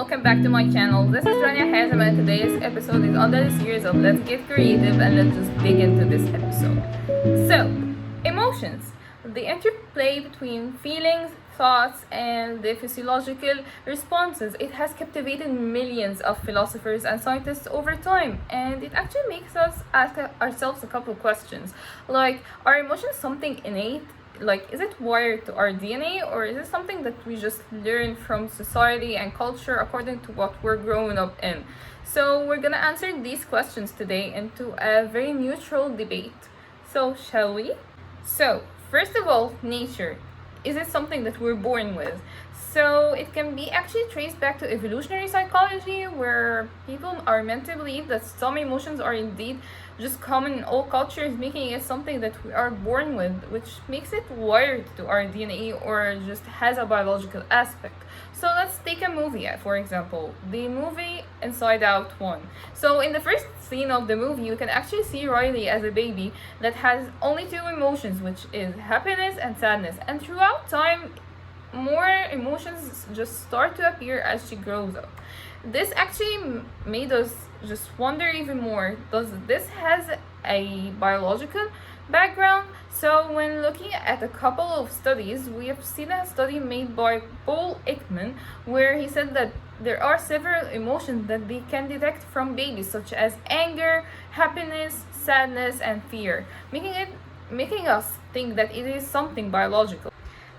welcome back to my channel. This is Rania Hazem and today's episode is under the series of Let's Get Creative, and let's just dig into this episode. So, emotions. The interplay between feelings, thoughts, and the physiological responses. It has captivated millions of philosophers and scientists over time, and it actually makes us ask ourselves a couple of questions. Like, are emotions something innate? Like, is it wired to our DNA, or is it something that we just learn from society and culture according to what we're growing up in? So we're gonna answer these questions today into a very neutral debate. So shall we? So first of all, nature. Is it something that we're born with? So it can be actually traced back to evolutionary psychology, where people are meant to believe that some emotions are indeed just common in all cultures, making it something that we are born with, which makes it wired to our DNA or just has a biological aspect. So let's take a movie, for example, the movie Inside Out 1. So in the first scene of the movie, you can actually see Riley as a baby that has only two emotions, which is happiness and sadness. And throughout time, more emotions just start to appear as she grows up. This actually made us just wonder even more, does this has a biological background? So when looking at a couple of studies, we have seen a study made by Paul Ekman where he said that there are several emotions that they can detect from babies, such as anger, happiness, sadness, and fear, making us think that it is something biological.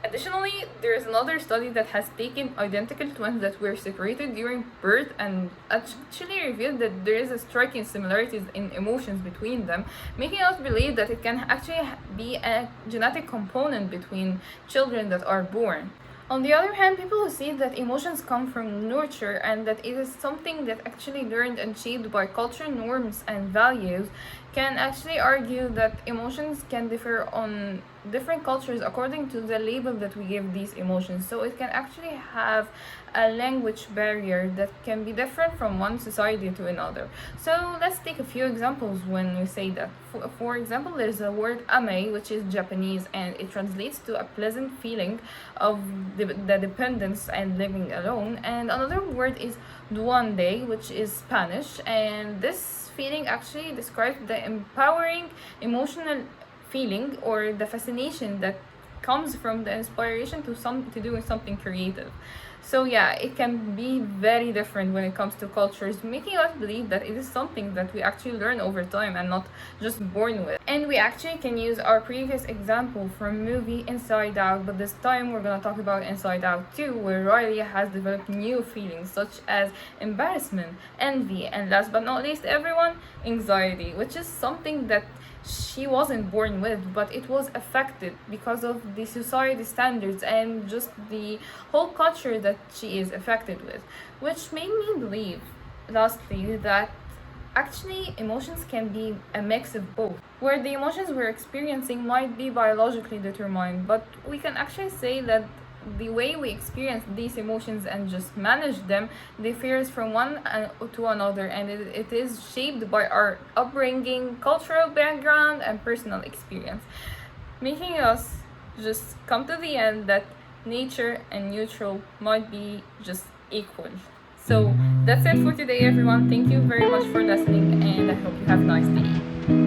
Additionally, there is another study that has taken identical twins that were separated during birth and actually revealed that there is a striking similarities in emotions between them, making us believe that it can actually be a genetic component between children that are born. On the other hand, people who see that emotions come from nurture and that it is something that actually learned and shaped by cultural norms and values can actually argue that emotions can differ on different cultures according to the label that we give these emotions. So it can actually have a language barrier that can be different from one society to another. So let's take a few examples when we say that. For example, there's a word ame, which is Japanese, and it translates to a pleasant feeling of the dependence and living alone. And another word is duende, which is Spanish, and this feeling actually describes the empowering emotional feeling or the fascination that comes from the inspiration to doing something creative. So yeah, it can be very different when it comes to cultures, making us believe that it is something that we actually learn over time and not just born with. And we actually can use our previous example from movie Inside Out, but this time we're gonna talk about Inside Out 2, where Riley has developed new feelings such as embarrassment, envy, and last but not least everyone, anxiety, which is something that she wasn't born with, but it was affected because of the society standards and just the whole culture that she is affected with, which made me believe, lastly, that actually emotions can be a mix of both, where the emotions we're experiencing might be biologically determined, but we can actually say that the way we experience these emotions and just manage them differs from one to another, and it is shaped by our upbringing, cultural background, and personal experience, making us just come to the end that nature and neutral might be just equal. So that's it for today, everyone. Thank you very much for listening, and I hope you have a nice day.